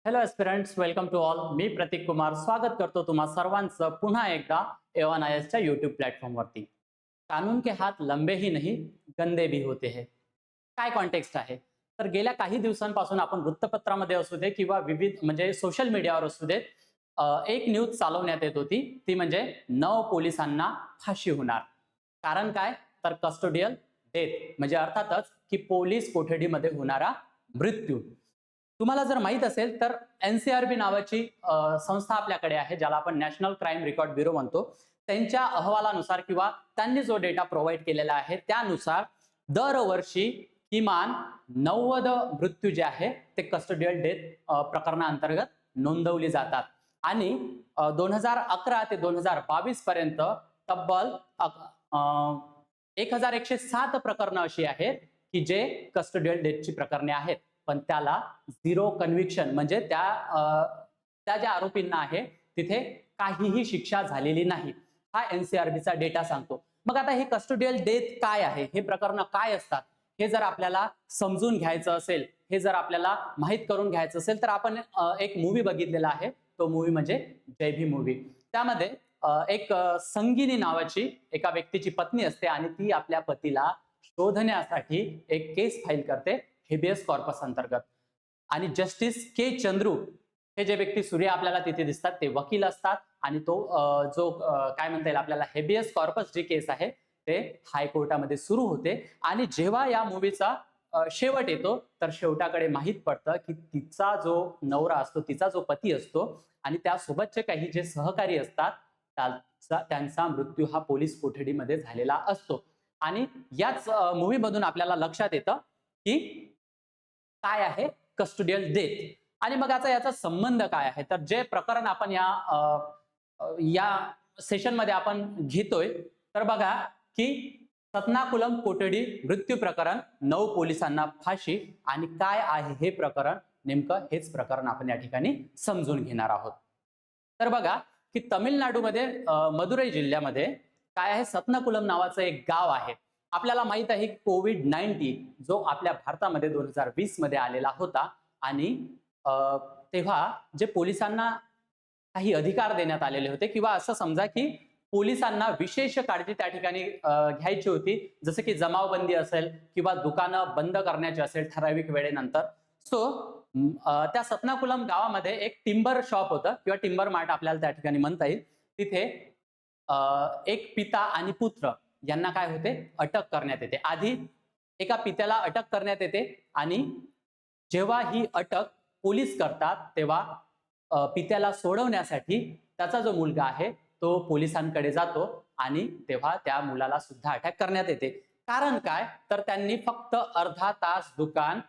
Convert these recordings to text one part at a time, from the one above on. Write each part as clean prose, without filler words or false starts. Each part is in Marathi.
Hello aspirants, welcome to all. मी प्रतीक कुमार स्वागत करतो तुम्हा सर्वांचं पुन्हा एकदा A1IS यूट्यूब प्लॅटफॉर्मवरती. कानून के हात लंबे ही नहीं गंदे भी होते हैं. काय कॉन्टेक्स्ट आहे? तर गेल्या काही दिवसांपासून आपण वृत्तपत्रामध्ये असू दे किंवा विविध म्हणजे सोशल मीडियावर असू दे, एक न्यूज चालवण्यात येत होती. ती म्हणजे 9 पोलिसांना फाशी होणार. कारण काय? तर कस्टोडियल डेथ म्हणजे अर्थातच की पोलीस कोठडीमध्ये होणारा मृत्यू. तुम्हाला जर माहित असेल तर NCRB नावाची संस्था आपल्याकडे आहे, ज्याला आपण नॅशनल क्राईम रेकॉर्ड ब्युरो म्हणतो. त्यांच्या अहवालानुसार किंवा त्यांनी जो डेटा प्रोव्हाइड केलेला आहे त्यानुसार दरवर्षी किमान 90 मृत्यू जे आहे ते कस्टोडियल डेथ प्रकरणाअंतर्गत नोंदवली जातात. आणि 2011 ते 2022 पर्यंत तब्बल 1107 प्रकरणं अशी आहेत की जे कस्टोडियल डेथची प्रकरणे आहेत, पण त्याला झिरो कन्व्हिक्शन म्हणजे त्या ज्या आरोपींना आहे तिथे काहीही शिक्षा झालेली नाही. हा NCRBचा डेटा सांगतो. मग आता हे कस्टोडियल डेथ काय आहे, हे प्रकरण काय असतात, हे जर आपल्याला समजून घ्यायचं असेल, हे जर आपल्याला माहित करून घ्यायचं असेल तर आपण एक मूवी बघितलेला आहे. तो मूवी म्हणजे जय भीम मूवी. त्यामध्ये एक संगिनी नावाची एका व्यक्तीची पत्नी असते आणि ती आपल्या पतीला शोधण्यासाठी एक केस फाईल करते हेबियस कॉर्पस अंतर्गत. आणि जस्टिस के चंद्रू हे जे व्यक्ती सूर्य आपल्याला तिथे दिसतात ते वकील असतात. आणि तो जो काय म्हणता येईल आपल्याला हेबियस कॉर्पस जी केस आहे ते हायकोर्टामध्ये सुरू होते. आणि जेव्हा या मूवीचा शेवट येतो तर शेवटाकडे माहीत पडतं की तिचा जो नवरा असतो, तिचा जो पती असतो आणि त्यासोबतचे काही जे सहकारी असतात त्यांचा मृत्यू हा पोलीस कोठडीमध्ये झालेला असतो. आणि याच मूवी मधून आपल्याला लक्षात येतं की काय आहे कस्टोडियल डेथ. आणि मग आता याचा संबंध काय आहे, तर जे प्रकरण आपण या सेशन मध्ये आपण घेतोय तर बघा की सतनाकुलम कोठडी मृत्यू प्रकरण, 9 पोलिसांना फाशी. आणि काय आहे हे प्रकरण, नेमकं हेच प्रकरण आपण या ठिकाणी समजून घेणार आहोत. तर बघा की तमिळनाडूमध्ये मदुरै जिल्ह्यामध्ये काय आहे, सतनाकुलम नावाचं एक गाव आहे. आपल्याला माहित आहे कोविड-19 जो आपल्या भारतामध्ये 2020 मध्ये आलेला होता. आणि तेव्हा जे पोलिसांना काही अधिकार देण्यात आलेले होते किंवा असं समजा की पोलिसांना विशेष काळजी त्या ठिकाणी घ्यायची होती, जसं की जमावबंदी असेल किंवा दुकानं बंद करण्याची असेल ठराविक वेळेनंतर. सो त्या सतनाकुलम गावामध्ये एक टिंबर शॉप होतं किंवा टिंबर मार्ट आपल्याला त्या ठिकाणी म्हणता येईल. तिथे एक पिता आणि पुत्र यांना काय होते, अटक करण्यात येते. आधी एका पित्याला अटक करण्यात येते आणि जेव्हा ही अटक पोलीस करतात तेव्हा पित्याला सोडवण्यासाठी त्याचा जो मुलगा आहे तो पोलिसांकडे जातो आणि तेव्हा त्या मुलाला सुद्धा अटक करण्यात येते. कारण काय, तर त्यांनी फक्त अर्धा तास दुकान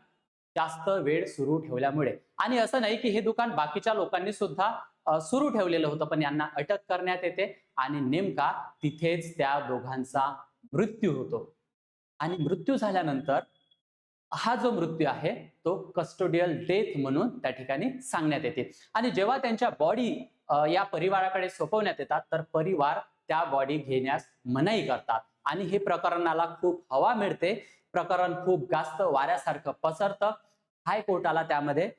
जास्त वेळ सुरू ठेवल्यामुळे. आणि असं नाही की हे दुकान बाकीच्या लोकांनी सुद्धा सुरू ठेवलेलं होतं, पण यांना अटक करण्यात येते आणि नेमका तिथेच त्या दोघांचा मृत्यू होतो. आणि मृत्यू झाल्यानंतर हा जो मृत्यू आहे तो कस्टोडियल डेथ म्हणून त्या ठिकाणी सांगण्यात येते. आणि जेव्हा त्यांच्या बॉडी या परिवाराकडे सोपवण्यात येतात तर परिवार त्या बॉडी घेण्यास मनाई करतात. आणि हे प्रकरणाला खूप हवा मिळते, प्रकरण खूप जास्त वाऱ्यासारखं पसरतं. हायकोर्टाला त्यामध्ये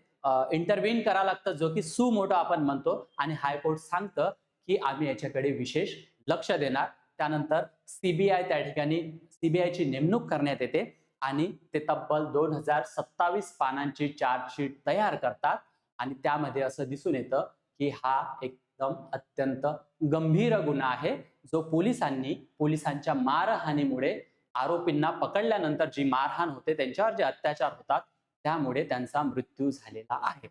इंटरव्हीन करावं लागतं, जो की सु मोटो आपण म्हणतो. आणि हायकोर्ट सांगतं की आम्ही याच्याकडे विशेष लक्ष देणार. त्यानंतर CBI त्या ठिकाणी CBIची नेमणूक करण्यात येते आणि ते तब्बल 2027 पानांची चार्जशीट तयार करतात. आणि त्यामध्ये असं दिसून येतं की हा एकदम अत्यंत गंभीर गुन्हा आहे, जो पोलिसांच्या मारहाणीमुळे आरोपींना पकडल्यानंतर जी मारहाण होते, त्यांच्यावर जे अत्याचार होतात त्यामुळे त्यांचा मृत्यू झालेला आहे.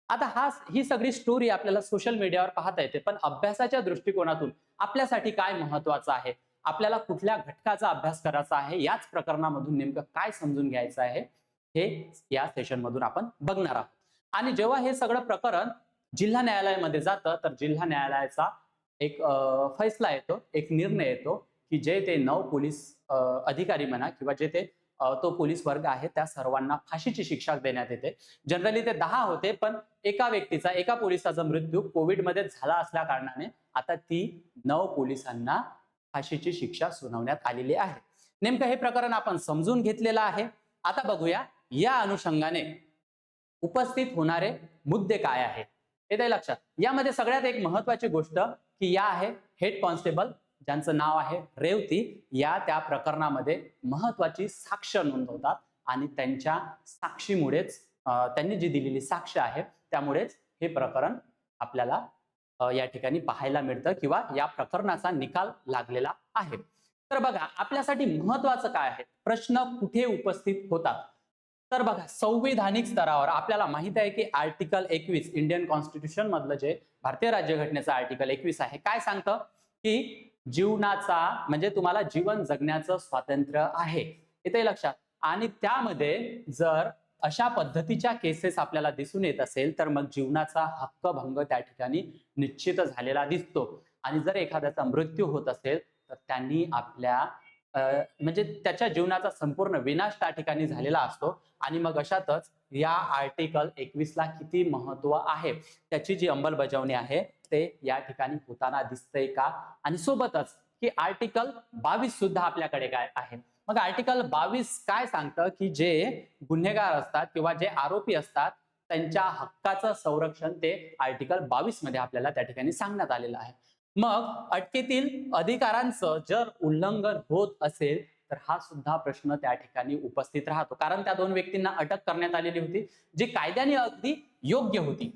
आता ही सगळी स्टोरी आपल्याला सोशल मीडियावर पाहता येते, पण अभ्यासाच्या दृष्टिकोनातून आपल्यासाठी काय महत्वाचं आहे, आपल्याला कुठल्या घटकाचा अभ्यास करायचा आहे, याच प्रकरणामधून नेमकं काय समजून घ्यायचं आहे हे या सेशन मधून आपण बघणार आहोत. आणि जेव्हा हे सगळं प्रकरण जिल्हा न्यायालयामध्ये जातं तर जिल्हा न्यायालयाचा एक फैसला येतो, एक निर्णय येतो की जे ते 9 पोलीस अधिकारी म्हणा किंवा जे ते तो पोलीस वर्ग आहे त्या सर्वांना फाशीची शिक्षा देण्यात येते. जनरली ते 10 होते, पण एका पोलिसाचा मृत्यू कोविडमध्ये झाला असल्या कारणाने आता ती 9 पोलिसांना फाशीची शिक्षा सुनावण्यात आलेली आहे. नेमकं हे प्रकरण आपण समजून घेतलेलं आहे. आता बघूया या अनुषंगाने उपस्थित होणारे मुद्दे काय आहेत येते लक्षात. यामध्ये सगळ्यात एक महत्वाची गोष्ट की या आहे हेड कॉन्स्टेबल ज्यांचं नाव आहे रेवती, या त्या प्रकरणामध्ये महत्वाची साक्ष नोंदवतात आणि त्यांच्या साक्षीमुळेच त्यांनी जी दिलेली साक्ष आहे त्यामुळेच हे प्रकरण आपल्याला या ठिकाणी पाहायला मिळतं किंवा या प्रकरणाचा निकाल लागलेला आहे. तर बघा आपल्यासाठी महत्वाचं काय आहे, प्रश्न कुठे उपस्थित होतात. तर बघा संविधानिक स्तरावर आपल्याला माहित आहे की आर्टिकल 21 इंडियन कॉन्स्टिट्यूशन मधलं जे भारतीय राज्यघटनेचं आर्टिकल 21 आहे काय सांगतं की जीवनाचा म्हणजे तुम्हाला जीवन जगण्याचं स्वातंत्र्य आहे येते लक्षात. आणि त्यामध्ये जर अशा पद्धतीच्या केसेस आपल्याला दिसून येत असेल तर मग जीवनाचा हक्कभंग त्या ठिकाणी निश्चित झालेला दिसतो. आणि जर एखाद्याचा मृत्यू होत असेल तर त्यांनी आपल्या म्हणजे त्याच्या जीवनाचा संपूर्ण विनाश त्या ठिकाणी झालेला असतो. आणि मग अशातच या आर्टिकल 21 ला किती महत्व आहे त्याची जी अंमलबजावणी आहे ते या ठिकाणी होताना दिसतंय का. आणि सोबतच की आर्टिकल 22 सुद्धा आपल्याकडे काय आहे. मग आर्टिकल 22 काय सांगतं की जे गुन्हेगार असतात किंवा जे आरोपी असतात त्यांच्या हक्काचं संरक्षण ते आर्टिकल 22 मध्ये आपल्याला त्या ठिकाणी सांगण्यात आलेलं आहे. मग अटकेतील अधिकारांचं जर उल्लंघन होत असेल तर हा सुद्धा प्रश्न त्या ठिकाणी उपस्थित राहतो. कारण त्या दोन व्यक्तींना अटक करण्यात आलेली होती जी कायद्याने अगदी योग्य होती,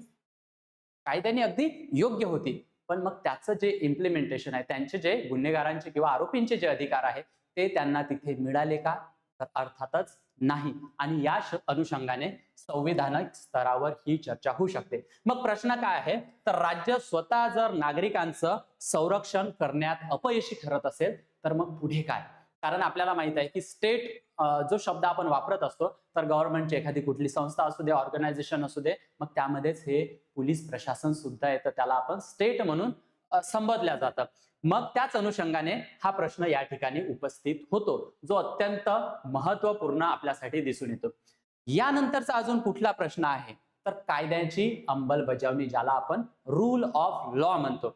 कायद्याने अगदी योग्य होती. पण मग त्याचं जे इम्प्लिमेंटेशन आहे त्यांचे जे गुन्हेगारांचे किंवा आरोपींचे जे अधिकार आहे ते त्यांना तिथे मिळाले का, तर अर्थातच नाही. आणि या अनुषंगाने संविधानिक स्तरावर ही चर्चा होऊ शकते. मग प्रश्न काय आहे, तर राज्य स्वतः जर नागरिकांचं संरक्षण करण्यात अपयशी ठरत असेल तर मग पुढे काय. कारण आपल्याला माहित आहे की स्टेट जो शब्द आपण वापरत असतो तर गव्हर्नमेंटची एखादी कुठली संस्था असू दे, ऑर्गनायझेशन असू दे, मग त्यामध्येच हे पोलीस प्रशासन सुद्धा येतं, त्याला आपण स्टेट म्हणून संबोधल्या जातं. मग त्याच अनुषंगाने हा प्रश्न या ठिकाणी उपस्थित होतो जो अत्यंत महत्वपूर्ण आपल्यासाठी दिसून येतो. यानंतरचा अजून कुठला प्रश्न आहे तर कायद्याची अंमलबजावणी, ज्याला आपण रूल ऑफ लॉ म्हणतो.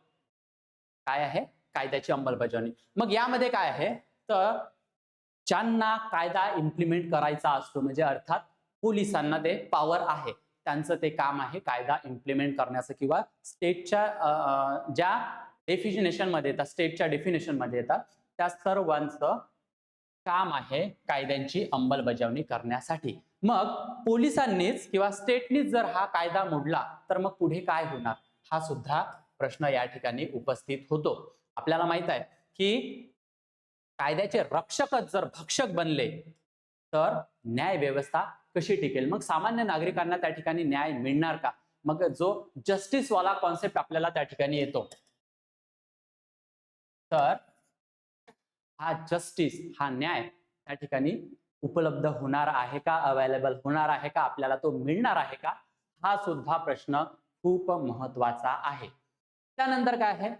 काय आहे, कायद्याची अंमलबजावणी. मग यामध्ये काय आहे तर ज्यांना कायदा इम्प्लिमेंट करायचा असतो म्हणजे अर्थात पोलिसांना ते पॉवर आहे, त्यांचं ते काम आहे कायदा इम्प्लिमेंट करण्याचं किंवा स्टेटच्या ज्या डेफिनेशन मध्ये येतात, स्टेटच्या डेफिनेशन मध्ये येतात त्या सर्वांचं काम आहे कायद्यांची अंमलबजावणी करण्यासाठी. मग पोलिसांनीच किंवा स्टेटनीच जर हा कायदा मोडला तर मग पुढे काय होणार, हा सुद्धा प्रश्न या ठिकाणी उपस्थित होतो. आपल्याला माहित आहे की कायद्याचे रक्षकच जर भक्षक बनले तर न्याय व्यवस्था कशी टिकेल. मग सामान्य नागरिकांना त्या ठिकाणी न्याय मिळणार का. मग जो जस्टिस वाला कॉन्सेप्ट आपल्याला त्या ठिकाणी येतो, तर हा जस्टिस, हा न्याय त्या ठिकाणी उपलब्ध होणार आहे का, अवेलेबल होणार आहे का, आपल्याला तो मिळणार आहे का, हा सुद्धा प्रश्न खूप महत्वाचा आहे. त्यानंतर काय आहे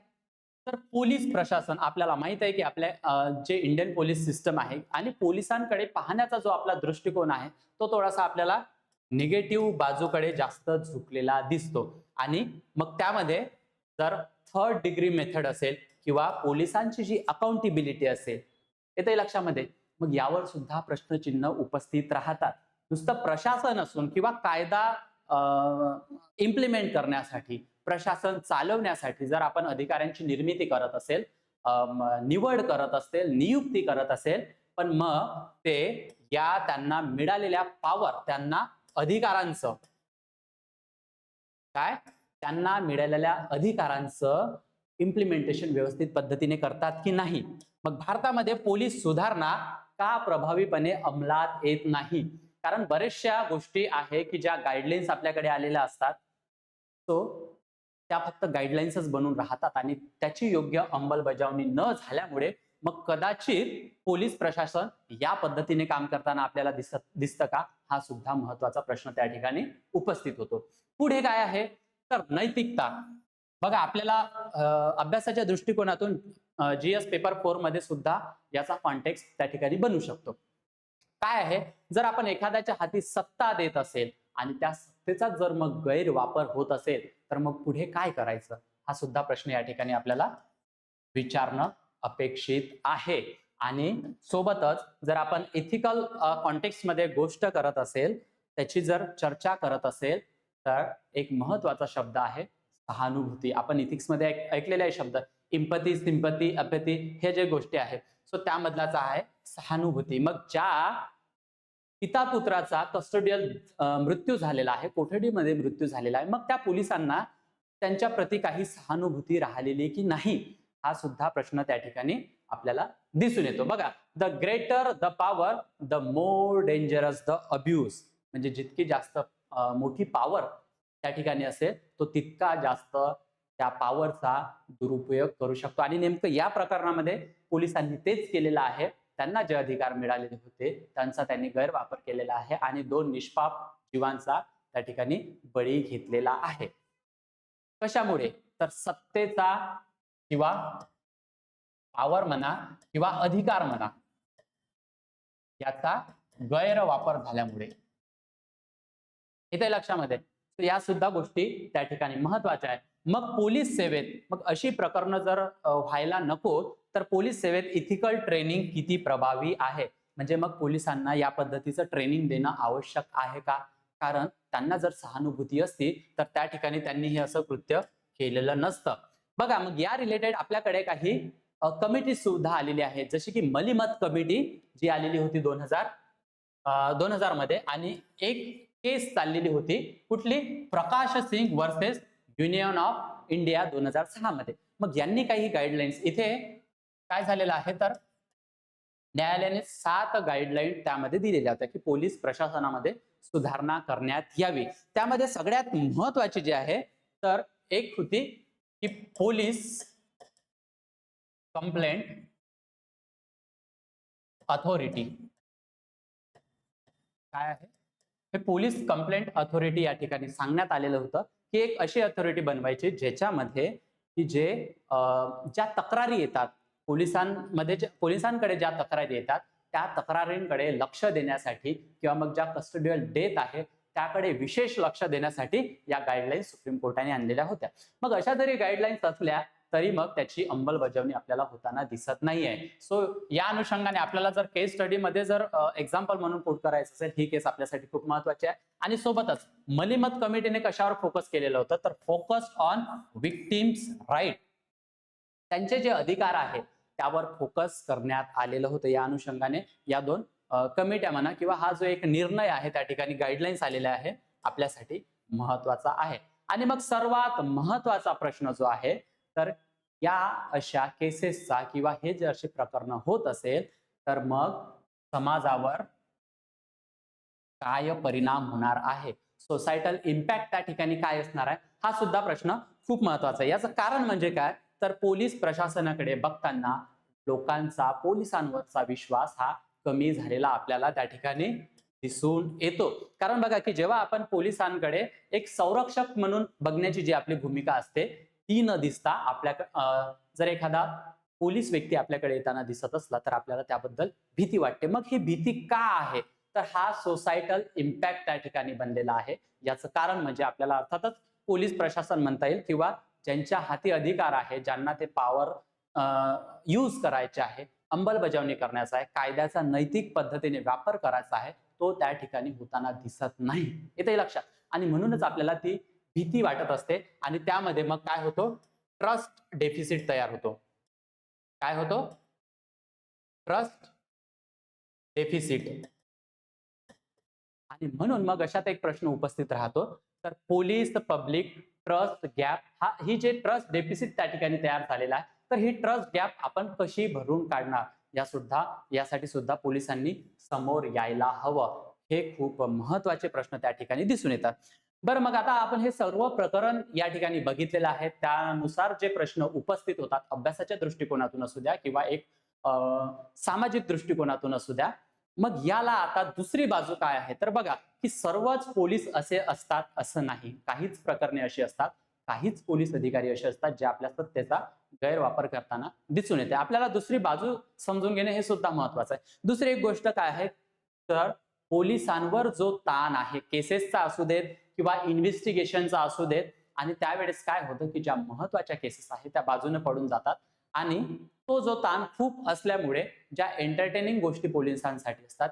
तर पोलीस प्रशासन. आपल्याला माहित आहे की आपल्या जे इंडियन पोलीस सिस्टम आहे आणि पोलिसांकडे पाहण्याचा जो आपला दृष्टिकोन आहे तो थोडासा आपल्याला निगेटिव्ह बाजूकडे जास्त झुकलेला दिसतो. आणि मग त्यामध्ये जर थर्ड डिग्री मेथड असेल किंवा पोलिसांची जी अकाउंटेबिलिटी असेल येते लक्षामध्ये, मग यावर सुद्धा प्रश्नचिन्ह उपस्थित राहतात. नुसतं प्रशासन असून किंवा कायदा इम्प्लिमेंट करण्यासाठी, प्रशासन चालवण्यासाठी जर आपण अधिकाऱ्यांची निर्मिती करत असेल, निवड करत असेल, नियुक्ती करत असेल, पण मग ते या त्यांना मिळालेल्या पॉवर, त्यांना अधिकारांचं काय, त्यांना मिळालेल्या अधिकारांचं इम्प्लिमेंटेशन व्यवस्थित पद्धतीने करतात की नाही. मग भारतामध्ये पोलीस सुधारणा का प्रभावीपणे अंमलात येत नाही. कारण बरेचशा गोष्टी आहे की ज्या गाईडलाईन्स आपल्याकडे आलेल्या असतात तो त्या फक्त गाईडलाईन्सच बनून राहतात आणि त्याची योग्य अंमलबजावणी न झाल्यामुळे मग कदाचित पोलीस प्रशासन या पद्धतीने काम करताना आपल्याला दिसतं का, हा सुद्धा महत्वाचा प्रश्न त्या ठिकाणी उपस्थित होतो. पुढे काय आहे तर नैतिकता. बघा आपल्याला अभ्यासाच्या दृष्टिकोनातून जीएस पेपर 4 मध्ये सुद्धा याचा कॉन्टेक्स्ट त्या ठिकाणी बनू शकतो. काय आहे, जर आपण एखाद्याच्या हाती सत्ता देत असेल आणि त्या सत्तेचा जर मग गैरवापर होत असेल तर मग पुढे काय करायचं, हा सुद्धा प्रश्न या ठिकाणी आपल्याला विचारणं अपेक्षित आहे. आणि सोबतच जर आपण एथिकल कॉन्टेक्स्ट मध्ये गोष्ट करत असेल त्याची जर चर्चा करत असेल तर एक महत्वाचा शब्द आहे सहानुभूती. आपण इथिक्स मध्ये ऐकलेला आहे शब्द इम्पथी, सिंपथी, अपॅथी हे जे गोष्टी आहेत, सो त्यामधलाच आहे सहानुभूती. मग ज्या पिता पुत्राचा कस्टोडियल मृत्यू झालेला आहे, कोठडीमध्ये मृत्यू झालेला आहे, मग त्या पोलिसांना त्यांच्या प्रती काही सहानुभूती राहिलेली की नाही, हा सुद्धा प्रश्न त्या ठिकाणी आपल्याला दिसून येतो. बघा, the greater the power the more dangerous the abuse. म्हणजे जितकी जास्त मोठी पॉवर त्या ठिकाणी असेल तो तितका जास्त त्या पॉवरचा दुरुपयोग करू शकतो. आणि नेमकं या प्रकरणामध्ये पोलिसांनी तेच केलेलं आहे. त्यांना जे अधिकार मिळालेले होते त्यांचा त्यांनी गैरवापर केलेला आहे आणि 2 निष्पाप जीवांचा त्या ठिकाणी बळी घेतलेला आहे. कशामुळे? तर सत्तेचा किंवा पॉवर म्हणा किंवा अधिकार म्हणा याचा गैरवापर झाल्यामुळे. इथे लक्षामध्ये या सुद्धा गोष्टी त्या ठिकाणी महत्वाच्या आहेत. मग पोलीस सेवेत मग अशी प्रकरणं जर व्हायला नको तर पोलीस सेवेत इथिकल ट्रेनिंग किती प्रभावी आहे? म्हणजे मग पोलिसांना या पद्धतीचं ट्रेनिंग देणं आवश्यक आहे का? कारण त्यांना जर सहानुभूती असती तर त्या ठिकाणी त्यांनी हे असं कृत्य केलेलं नसतं. बघा, मग या रिलेटेड आपल्याकडे काही कमिटी सुद्धा आलेली आहे, जशी की मलिमत कमिटी जी आलेली होती 2000 मध्ये, आणि एक केस चाललेली होती कुठली, Prakash Singh versus Union of India 2006 मध्ये. मग यांनी काही गाईडलाईन्स, इथे काय झालेलं आहे तर न्यायालयाने 7 गाईडलाईन त्यामध्ये दिलेल्या होत्या की पोलीस प्रशासनामध्ये सुधारणा करण्यात यावी. त्यामध्ये सगळ्यात महत्वाची जी आहे तर एक होती की पोलीस कंप्लेंट अथॉरिटी. काय आहे हे? पोलीस कंप्लेंट अथॉरिटी या ठिकाणी सांगण्यात आलेलं होतं की एक अशी अथॉरिटी बनवायची ज्याच्यामध्ये की ज्या तक्रारी येतात पोलिसांकडे ज्या तक्रारी येतात त्या तक्रारींकडे लक्ष देण्यासाठी किंवा मग ज्या कस्टोडियल डेथ आहे त्याकडे विशेष लक्ष देण्यासाठी या गाईडलाईन्स सुप्रीम कोर्टाने आणलेल्या होत्या. मग अशा जरी गाईडलाईन्स असल्या तरी मग त्याची अंमलबजावणी आपल्याला होताना दिसत नाहीये. सो या अनुषंगाने आपल्याला जर केस स्टडी मध्ये जर एक्झाम्पल म्हणून कोट करायचं असेल, ही केस आपल्यासाठी खूप महत्वाची आहे. आणि सोबतच मलिमत कमिटीने कशावर फोकस केलेलं होतं तर फोकस ऑन विक्टिम्स राईट. त्यांचे जे अधिकार आहेत त्यावर फोकस करण्यात आलेलं होतं. या अनुषंगाने या 2 कमिट्या म्हणा किंवा हा जो एक निर्णय आहे त्या ठिकाणी गाईडलाईन्स आलेल्या आहे आपल्यासाठी महत्वाचा आहे. आणि मग सर्वात महत्वाचा प्रश्न जो आहे तर या अशा केसेसचा किंवा हे जे असे प्रकरण होत असेल तर मग समाजावर काय परिणाम होणार आहे, सोसायटल इम्पॅक्ट त्या ठिकाणी काय असणार आहे, हा सुद्धा प्रश्न खूप महत्वाचा आहे. याचं कारण म्हणजे काय तर पोलीस प्रशासनाकडे बघताना लोकांचा पोलिसांवरचा विश्वास हा कमी झालेला आपल्याला त्या ठिकाणी दिसून येतो. कारण बघा की जेव्हा आपण पोलिसांकडे एक संरक्षक म्हणून बघण्याची जी आपली भूमिका असते ती न दिसता जर एखादा पोलीस व्यक्ती आपल्याकडे येताना दिसत असला तर आपल्याला त्याबद्दल भीती वाटते. मग ही भीती का आहे तर हा सोसायटल इम्पॅक्ट त्या ठिकाणी बनलेला आहे. याचं कारण म्हणजे आपल्याला अर्थातच पोलीस प्रशासन म्हणता येईल किंवा ज्यांच्या हाती अधिकार आहे, ज्यांना ते पॉवर यूज करायचे आहे, अंमलबजावणी करण्याचा आहे, कायद्याचा नैतिक पद्धतीने वापर करायचा आहे, तो त्या ठिकाणी होताना दिसत नाही. येते लक्षात. आणि म्हणूनच आपल्याला ती भीती वाटत असते आणि त्यामध्ये मग काय होतो, ट्रस्ट डेफिसिट तयार होतो. काय होतो? Trust deficit. आणि म्हणून मग अशात एक प्रश्न उपस्थित राहतो तर पोलीस पब्लिक ट्रस्ट गॅप ही जे ट्रस्ट डेफिसिट त्या ठिकाणी तयार झालेला आहे तर ही ट्रस्ट गॅप आपण कशी भरून काढणार यासाठी सुद्धा पोलिसांनी समोर यायला हवं. हे खूप महत्वाचे प्रश्न त्या ठिकाणी दिसून येतात. बरं, मग आता आपण हे सर्व प्रकरण या ठिकाणी बघितलेलं आहे. त्यानुसार जे प्रश्न उपस्थित होतात अभ्यासाच्या दृष्टिकोनातून असू द्या किंवा एक सामाजिक दृष्टिकोनातून असू द्या, मग याला आता दुसरी बाजू काय आहे तर बघा की सर्वच पोलीस असे असतात असं नाही. काहीच प्रकरणे अशी असतात, काहीच पोलीस अधिकारी असे असतात जे आपल्या सत्तेचा गैरवापर करताना दिसून येते. आपल्याला दुसरी बाजू समजून घेणे हे सुद्धा महत्वाचं आहे. दुसरी एक गोष्ट काय आहे तर पोलिसांवर जो ताण आहे केसेसचा असू देत किंवा इन्व्हेस्टिगेशनचा असू देत, आणि त्यावेळेस काय होतं की ज्या महत्वाच्या केसेस आहेत त्या बाजूने पडून जातात आणि तो जो ताण खूप असल्यामुळे ज्या एंटरटेनिंग गोष्टी पोलिसांसाठी असतात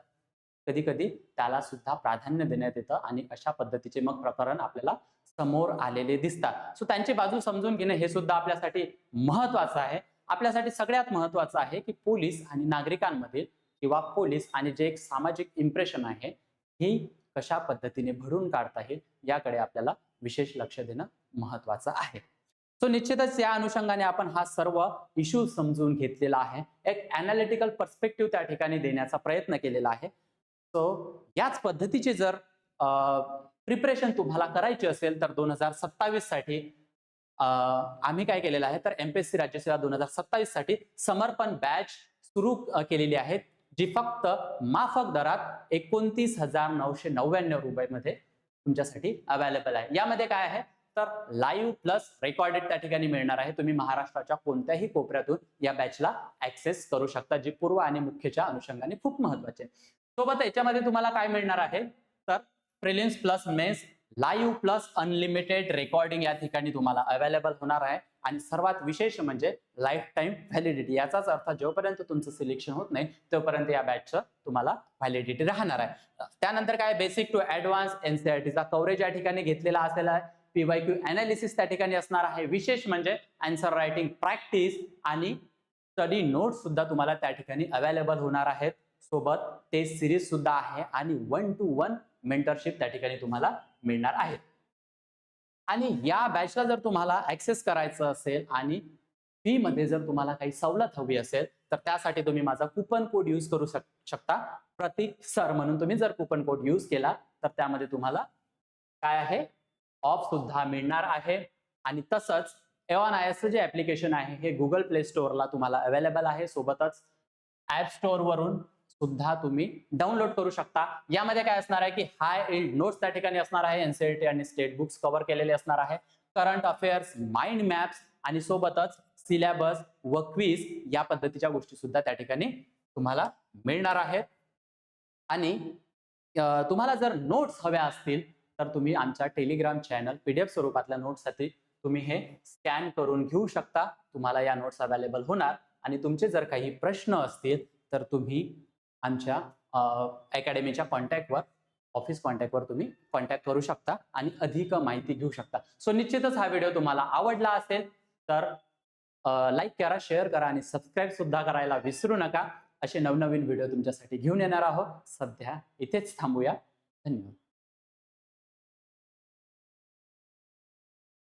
कधी कधी त्याला सुद्धा प्राधान्य देण्यात येतं आणि अशा पद्धतीचे मग प्रकरण आपल्याला समोर आलेले दिसतात. सो त्यांची बाजू समजून घेणे हे सुद्धा आपल्यासाठी महत्वाचं आहे. आपल्यासाठी सगळ्यात महत्वाचं आहे की पोलीस आणि नागरिकांमध्ये किंवा पोलीस आणि जे एक सामाजिक इम्प्रेशन आहे ही कशा पद्धतीने भरून काढता येईल याकडे आपल्याला विशेष लक्ष देणं महत्वाचं आहे. सो निश्चितच या अनुषंगाने आपण हा सर्व इश्यू समजून घेतलेला आहे. एक अनालिटिकल पर्स्पेक्टिव्ह त्या ठिकाणी देण्याचा प्रयत्न केलेला आहे. सो याच पद्धतीचे जर प्रिपरेशन तुम्हाला करायची असेल तर 2027 साठी आम्ही काय केलेलं आहे तर एमपीएससी राज्यसेवा 2027 साठी समर्पण बॅच सुरू केलेली आहे, जी फक्त माफक दरात 29,999 रुपयामध्ये तुमच्यासाठी अवेलेबल आहे. यामध्ये काय आहे तर लाईव्ह प्लस रेकॉर्डेड त्या ठिकाणी मिळणार आहे. तुम्ही महाराष्ट्राच्या कोणत्याही कोपऱ्यातून या बॅचला ऍक्सेस करू शकता, जी पूर्व आणि मुख्यच्या अनुषंगाने खूप महत्वाचे. सोबत याच्यामध्ये तुम्हाला काय मिळणार आहे तर prelims plus mains live plus unlimited recording या ठिकाणी तुम्हाला अवेलेबल होणार आहे. आणि सर्वात विशेष म्हणजे लाईफ टाईम व्हॅलिडिटी. याचाच अर्थ जोपर्यंत तुमचं सिलेक्शन होत नाही तोपर्यंत या बॅचचं तुम्हाला व्हॅलिडिटी राहणार आहे. त्यानंतर काय बेसिक टू ऍडव्हान्स एनसीईआरटीचा कव्हरेज या ठिकाणी घेतलेला असेल आहे. पीवायक्यू अनालिसिस त्या ठिकाणी असणार आहे. विशेष म्हणजे आन्सर रायटिंग प्रॅक्टिस आणि स्टडी नोट्स सुद्धा तुम्हाला त्या ठिकाणी अवेलेबल होणार आहेत. सोबत टेस्ट सिरीज सुद्धा आहे आणि 1-to-1 मेंटरशिप त्या ठिकाणी तुम्हाला मिळणार आहे. आणि या बॅचला जर तुम्हाला ऍक्सेस करायचं असेल आणि फी मध्ये जर तुम्हाला काही सवलत हवी असेल तर त्यासाठी तुम्ही माझा कुपन कोड यूज करू शकता. प्रतीक सर म्हणून तुम्ही जर कुपन कोड यूज केला तर त्यामध्ये तुम्हाला काय आहे ऑफ सुद्धा मिळणार आहे. आणि तसंच A1IS जे ऍप्लिकेशन आहे हे गुगल प्ले स्टोअरला तुम्हाला अवेलेबल आहे. सोबतच ऍप स्टोअर वरून सुद्धा तुम्ही डाउनलोड करू शकता. यामध्ये काय असणार आहे की हाय इल्ड नोट्स त्या ठिकाणी असणार आहे. एनसीईआरटी आणि स्टेट बुक्स कव्हर केलेले असणार आहे. करंट अफेअर्स, माइंड मॅप्स आणि सोबतच सिलेबस व क्विज या पद्धतीच्या गोष्टी सुद्धा त्या ठिकाणी तुम्हाला मिळणार आहेत. आणि तुम्हाला जर नोट्स हव्या असतील तर तुम्ही आमच्या टेलिग्राम चॅनल पीडीएफ स्वरूपातल्या नोट्ससाठी तुम्ही हे स्कॅन करून घेऊ शकता. तुम्हाला या नोट्स अवेलेबल होणार. आणि तुमचे जर काही प्रश्न असतील तर तुम्ही आमच्या अकॅडमीच्या कॉन्टॅक्टवर ऑफिस कॉन्टॅक्टवर तुम्ही कॉन्टॅक्ट करू शकता आणि अधिक माहिती घेऊ शकता. सो निश्चितच हा व्हिडिओ तुम्हाला आवडला असेल तर लाईक करा, शेअर करा आणि सबस्क्राईब सुद्धा करायला विसरू नका. असे नवनवीन व्हिडिओ तुमच्यासाठी घेऊन येणार आहोत. सध्या इथेच थांबूया. धन्यवाद.